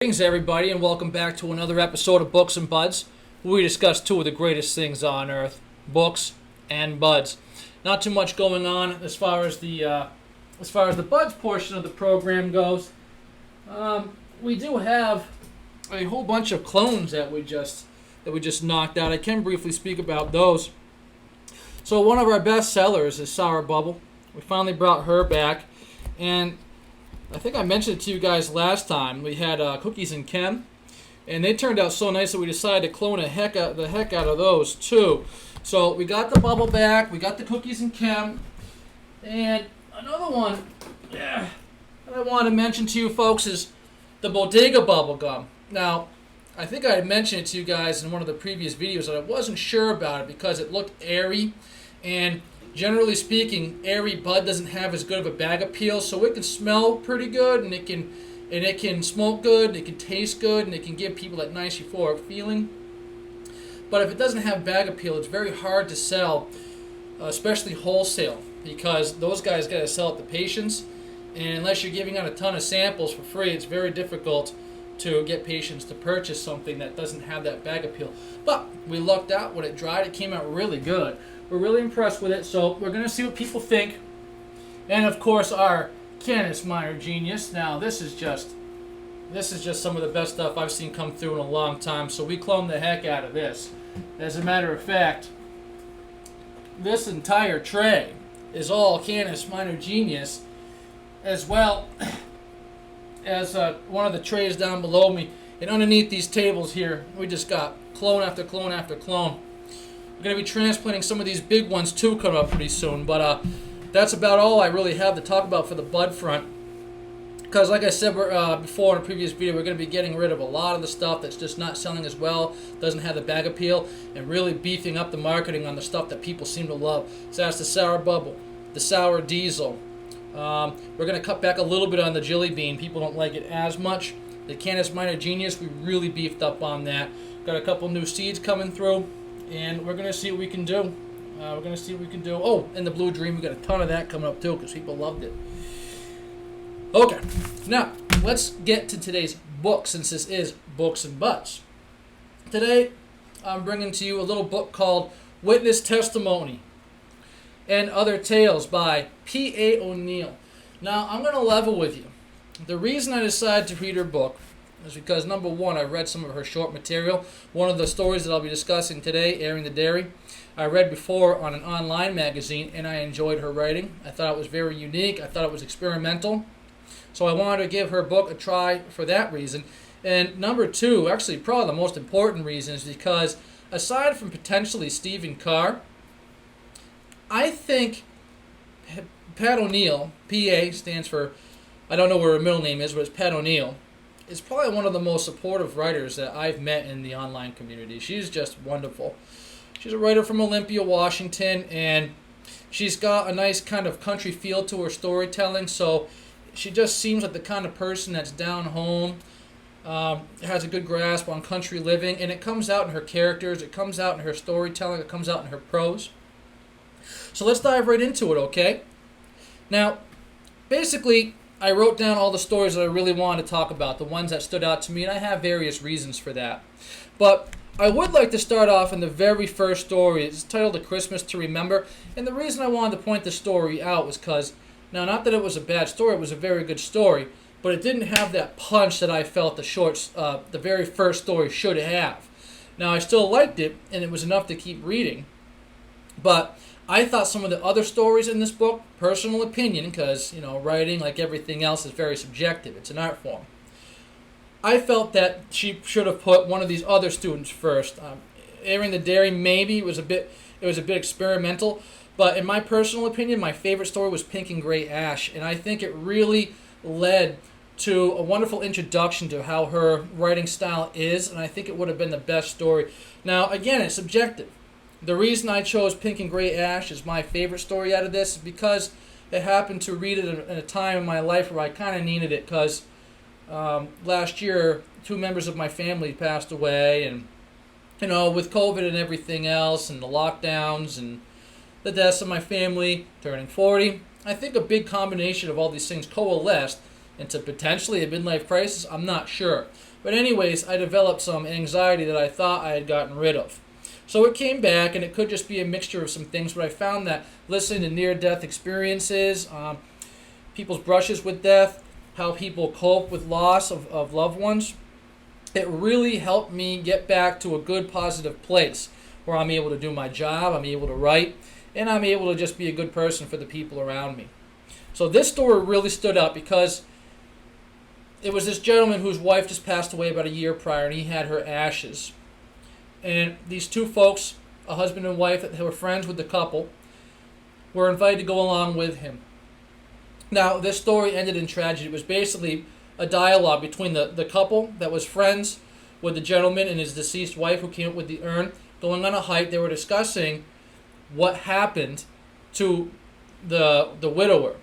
Greetings, everybody, and welcome back to another episode of Books and Buds, where we discuss two of the greatest things on earth: books and buds. Not too much going on as far as the buds portion of the program goes. We do have a whole bunch of clones that we just knocked out. I can briefly speak about those. So one of our best sellers is Sour Bubble. We finally brought her back, and I think I mentioned it to you guys last time. We had Cookies and Kem, and they turned out so nice that we decided to clone the heck out of those too. So we got the bubble back, we got the Cookies and Kem, and another one that I want to mention to you folks is the Bodega Bubble Gum. Now, I think I had mentioned it to you guys in one of the previous videos that I wasn't sure about it because it looked airy, and generally speaking, airy bud doesn't have as good of a bag appeal, so it can smell pretty good, and it can smoke good, and it can taste good, and it can give people that nice euphoric feeling. But if it doesn't have bag appeal, it's very hard to sell, especially wholesale, because those guys got to sell it to patients, and unless you're giving out a ton of samples for free, it's very difficult to get patients to purchase something that doesn't have that bag appeal. But we lucked out. When it dried, it came out really good. We're really impressed with it, so we're going to see what people think. And of course, our Canis Minor Genius. Now, this is just some of the best stuff I've seen come through in a long time, so we cloned the heck out of this. As a matter of fact, this entire tray is all Canis Minor Genius, as well as one of the trays down below me. And underneath these tables here, we just got clone after clone after clone. We're going to be transplanting some of these big ones too coming up pretty soon, but that's about all I really have to talk about for the bud front. Because like I said before in a previous video, we're going to be getting rid of a lot of the stuff that's just not selling as well, doesn't have the bag appeal, and really beefing up the marketing on the stuff that people seem to love. So that's the Sour Bubble, the Sour Diesel. We're going to cut back a little bit on the Jelly Bean. People don't like it as much. The Canis Minor Genius, we really beefed up on that. Got a couple new seeds coming through, and we're going to see what we can do. Oh, and the Blue Dream, we got a ton of that coming up too because people loved it. Okay, now let's get to today's book, since this is Books and Buds. Today, I'm bringing to you a little book called Witness Testimony and Other Tales by P.A. O'Neill. Now, I'm going to level with you. The reason I decided to read her book is because, number one, I read some of her short material. One of the stories that I'll be discussing today, Airing the Dairy, I read before on an online magazine, and I enjoyed her writing. I thought it was very unique. I thought it was experimental. So I wanted to give her book a try for that reason. And number two, actually probably the most important reason, is because aside from potentially Stephen Carr, I think Pat O'Neill, PA stands for, I don't know where her middle name is, but it's Pat O'Neill, is probably one of the most supportive writers that I've met in the online community. She's just wonderful. She's a writer from Olympia, Washington, and she's got a nice kind of country feel to her storytelling, so she just seems like the kind of person that's down home, has a good grasp on country living, and it comes out in her characters, it comes out in her storytelling, it comes out in her prose. So let's dive right into it, okay? Now, basically, I wrote down all the stories that I really wanted to talk about, the ones that stood out to me, and I have various reasons for that. But I would like to start off in the very first story. It's titled A Christmas to Remember, and the reason I wanted to point the story out was because, now, not that it was a bad story, it was a very good story, but it didn't have that punch that I felt the very first story should have. Now, I still liked it, and it was enough to keep reading, but I thought some of the other stories in this book, personal opinion, because, writing, like everything else, is very subjective. It's an art form. I felt that she should have put one of these other students first. Airing the Dairy, maybe it was a bit experimental, but in my personal opinion, my favorite story was Pink and Gray Ash, and I think it really led to a wonderful introduction to how her writing style is, and I think it would have been the best story. Now, again, it's subjective. The reason I chose Pink and Gray Ash as my favorite story out of this is because I happened to read it in a time in my life where I kind of needed it, because last year, 2 members of my family passed away, and, with COVID and everything else, and the lockdowns, and the deaths of my family, turning 40, I think a big combination of all these things coalesced into potentially a midlife crisis. I'm not sure. But anyways, I developed some anxiety that I thought I had gotten rid of. So it came back, and it could just be a mixture of some things, but I found that listening to near-death experiences, people's brushes with death, how people cope with loss of loved ones, it really helped me get back to a good, positive place where I'm able to do my job, I'm able to write, and I'm able to just be a good person for the people around me. So this story really stood out because it was this gentleman whose wife just passed away about a year prior, and he had her ashes. And these two folks, a husband and wife that were friends with the couple, were invited to go along with him. Now, this story ended in tragedy. It was basically a dialogue between the couple that was friends with the gentleman and his deceased wife who came up with the urn. Going on a hike, they were discussing what happened to the widower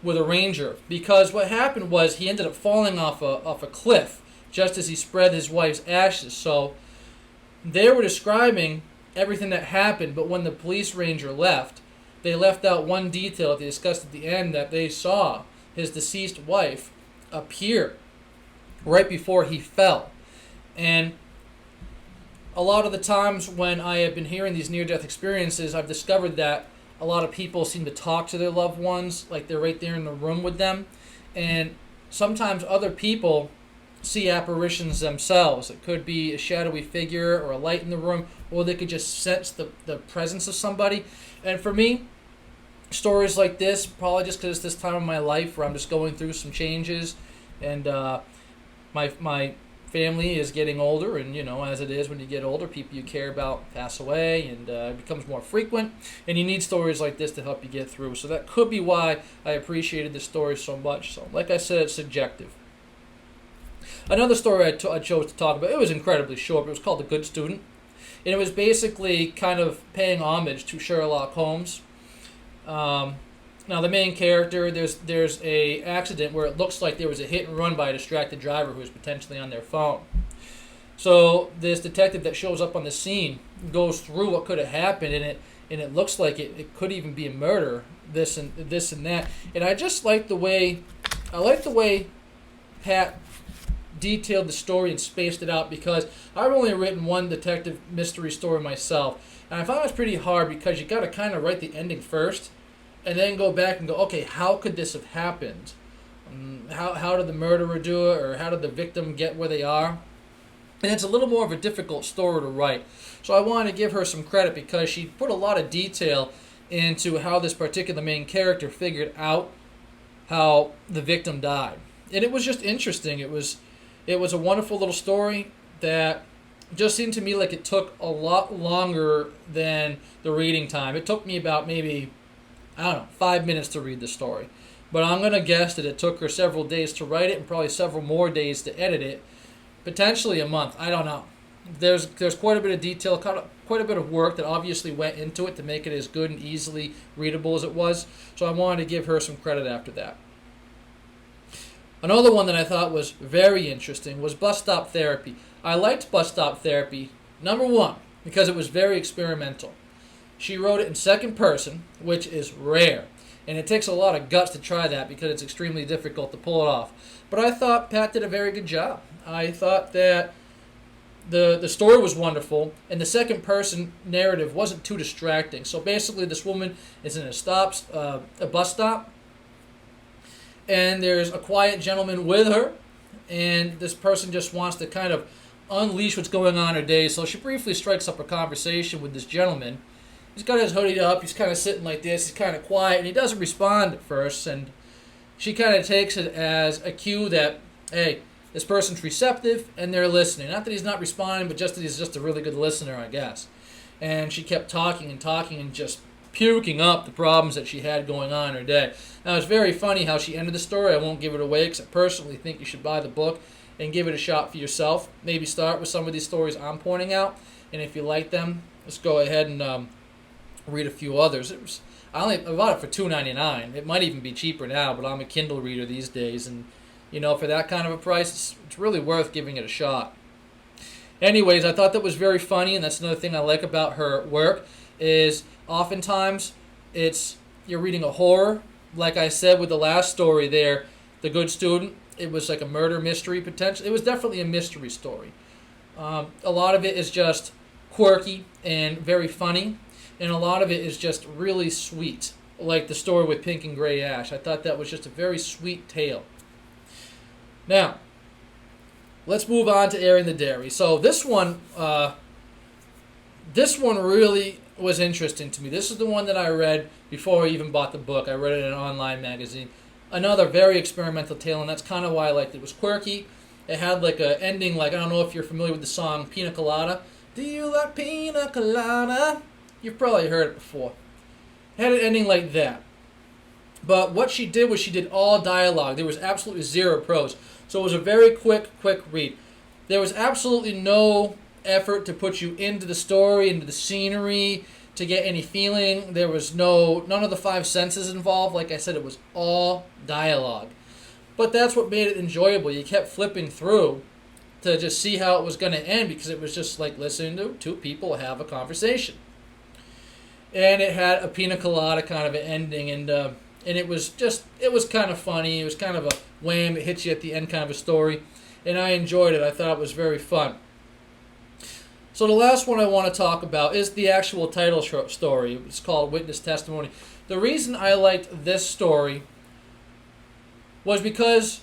with a ranger. Because what happened was he ended up falling off a cliff just as he spread his wife's ashes. So they were describing everything that happened, but when the police ranger left, they left out one detail that they discussed at the end, that they saw his deceased wife appear right before he fell. And a lot of the times when I have been hearing these near-death experiences, I've discovered that a lot of people seem to talk to their loved ones like they're right there in the room with them. And sometimes other people see apparitions themselves. It could be a shadowy figure or a light in the room, or they could just sense the presence of somebody. And for me, stories like this, probably just because it's this time of my life where I'm just going through some changes, and my family is getting older, and as it is when you get older, people you care about pass away, and it becomes more frequent, and you need stories like this to help you get through. So that could be why I appreciated this story so much. So like I said, it's subjective. Another story I chose to talk about, it was incredibly short, but it was called The Good Student. And it was basically kind of paying homage to Sherlock Holmes. Now the main character, there's a accident where it looks like there was a hit and run by a distracted driver who was potentially on their phone. So this detective that shows up on the scene goes through what could have happened, and it looks like it could even be a murder, this and that. And I just like the way Pat detailed the story and spaced it out, because I've only written one detective mystery story myself, and I found it was pretty hard because you got to kind of write the ending first and then go back and go, okay, how could this have happened? How did the murderer do it, or how did the victim get where they are? And it's a little more of a difficult story to write. So I wanted to give her some credit because she put a lot of detail into how this particular main character figured out how the victim died. And it was just interesting. It was a wonderful little story that just seemed to me like it took a lot longer than the reading time. It took me about maybe, 5 minutes to read the story. But I'm going to guess that it took her several days to write it and probably several more days to edit it. Potentially a month. I don't know. There's quite a bit of detail, quite a bit of work that obviously went into it to make it as good and easily readable as it was. So I wanted to give her some credit after that. Another one that I thought was very interesting was Bus Stop Therapy. I liked Bus Stop Therapy, number one, because it was very experimental. She wrote it in second person, which is rare. And it takes a lot of guts to try that because it's extremely difficult to pull it off. But I thought Pat did a very good job. I thought that the story was wonderful, and the second person narrative wasn't too distracting. So basically this woman is in a bus stop, and there's a quiet gentleman with her, and this person just wants to kind of unleash what's going on in her day. So she briefly strikes up a conversation with this gentleman. He's got his hoodie up, he's kind of sitting like this, he's kind of quiet, and he doesn't respond at first, and she kind of takes it as a cue that, hey, this person's receptive and they're listening. Not that he's not responding, but just that he's just a really good listener, I guess. And she kept talking and just puking up the problems that she had going on in her day. Now, it's very funny how she ended the story. I won't give it away because I personally think you should buy the book and give it a shot for yourself. Maybe start with some of these stories I'm pointing out, and if you like them, let's go ahead and read a few others. I bought it for $2.99. It might even be cheaper now, but I'm a Kindle reader these days, and for that kind of a price, it's really worth giving it a shot. Anyways, I thought that was very funny, and that's another thing I like about her work, is oftentimes you're reading a horror. Like I said with the last story there, the good student. It was like a murder mystery potential. It was definitely a mystery story. A lot of it is just quirky and very funny, and a lot of it is just really sweet, like the story with Pink and Gray Ash. I thought that was just a very sweet tale. Now, let's move on to Airing the Dairy. So this one really was interesting to me. This is the one that I read before I even bought the book. I read it in an online magazine. Another very experimental tale, and that's kind of why I liked it. It was quirky. It had like a ending, like, I don't know if you're familiar with the song Pina Colada. Do you like Pina Colada? You've probably heard it before. It had an ending like that. But what she did was she did all dialogue. There was absolutely zero prose. So it was a very quick read. There was absolutely no effort to put you into the story, into the scenery, to get any feeling. There was none of the five senses involved. Like I said, it was all dialogue. But that's what made it enjoyable. You kept flipping through to just see how it was going to end, because it was just like listening to two people have a conversation. And it had a pina colada kind of an ending, and it was kind of funny. It was kind of a wham, it hits you at the end kind of a story. And I enjoyed it. I thought it was very fun. So the last one I want to talk about is the actual title story. It's called Witness Testimony. The reason I liked this story was because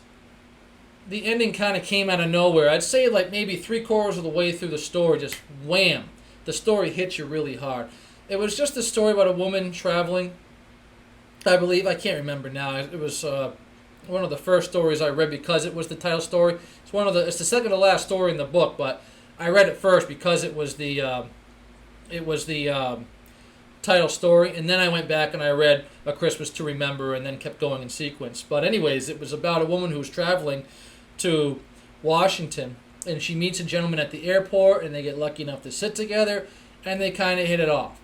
the ending kind of came out of nowhere. I'd say like maybe 3/4 of the way through the story, just wham, the story hits you really hard. It was just a story about a woman traveling, I believe. I can't remember now. It was one of the first stories I read because it was the title story. It's the second to last story in the book, but I read it first because it was the title story, and then I went back and I read A Christmas to Remember, and then kept going in sequence. But anyways, it was about a woman who's traveling to Washington, and she meets a gentleman at the airport, and they get lucky enough to sit together, and they kind of hit it off.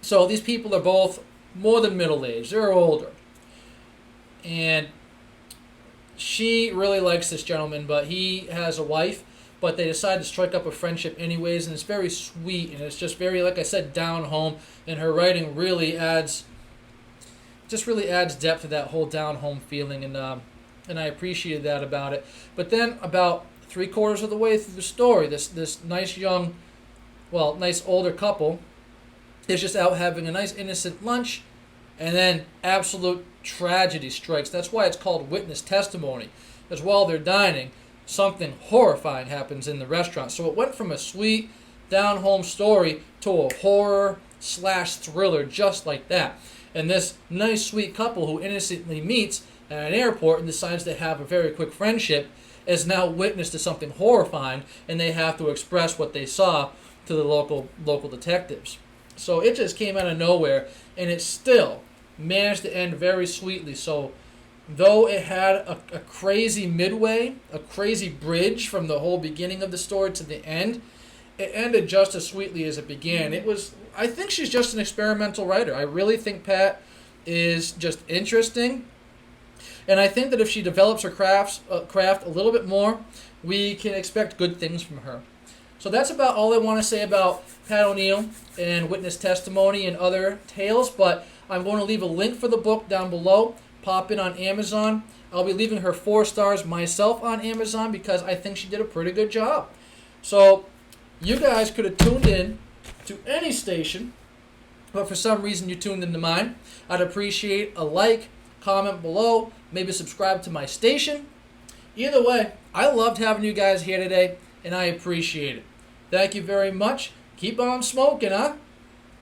So these people are both more than middle-aged. They're older. And she really likes this gentleman, but he has a wife, but they decide to strike up a friendship anyways, and it's very sweet, and it's just very, like I said, down home, and her writing really adds depth to that whole down home feeling, and I appreciated that about it. But then about 3/4 of the way through the story, this nice older couple is just out having a nice innocent lunch, and then absolute tragedy strikes. That's why it's called Witness Testimony, because while they're dining, something horrifying happens in the restaurant. So it went from a sweet, down-home story to a horror/thriller just like that. And this nice, sweet couple who innocently meets at an airport and decides to have a very quick friendship is now witness to something horrifying, and they have to express what they saw to the local detectives. So it just came out of nowhere, and it still managed to end very sweetly. So though it had a crazy midway, a crazy bridge from the whole beginning of the story to the end, it ended just as sweetly as it began. I think she's just an experimental writer. I really think Pat is just interesting, and I think that if she develops her craft a little bit more, we can expect good things from her. So that's about all I want to say about Pat O'Neill and Witness Testimony and other tales, but I'm going to leave a link for the book down below. Pop in on Amazon. I'll be leaving her 4 stars myself on Amazon because I think she did a pretty good job. So you guys could have tuned in to any station, but for some reason you tuned into mine. I'd appreciate a like, comment below, maybe subscribe to my station. Either way, I loved having you guys here today, and I appreciate it. Thank you very much. Keep on smoking, huh?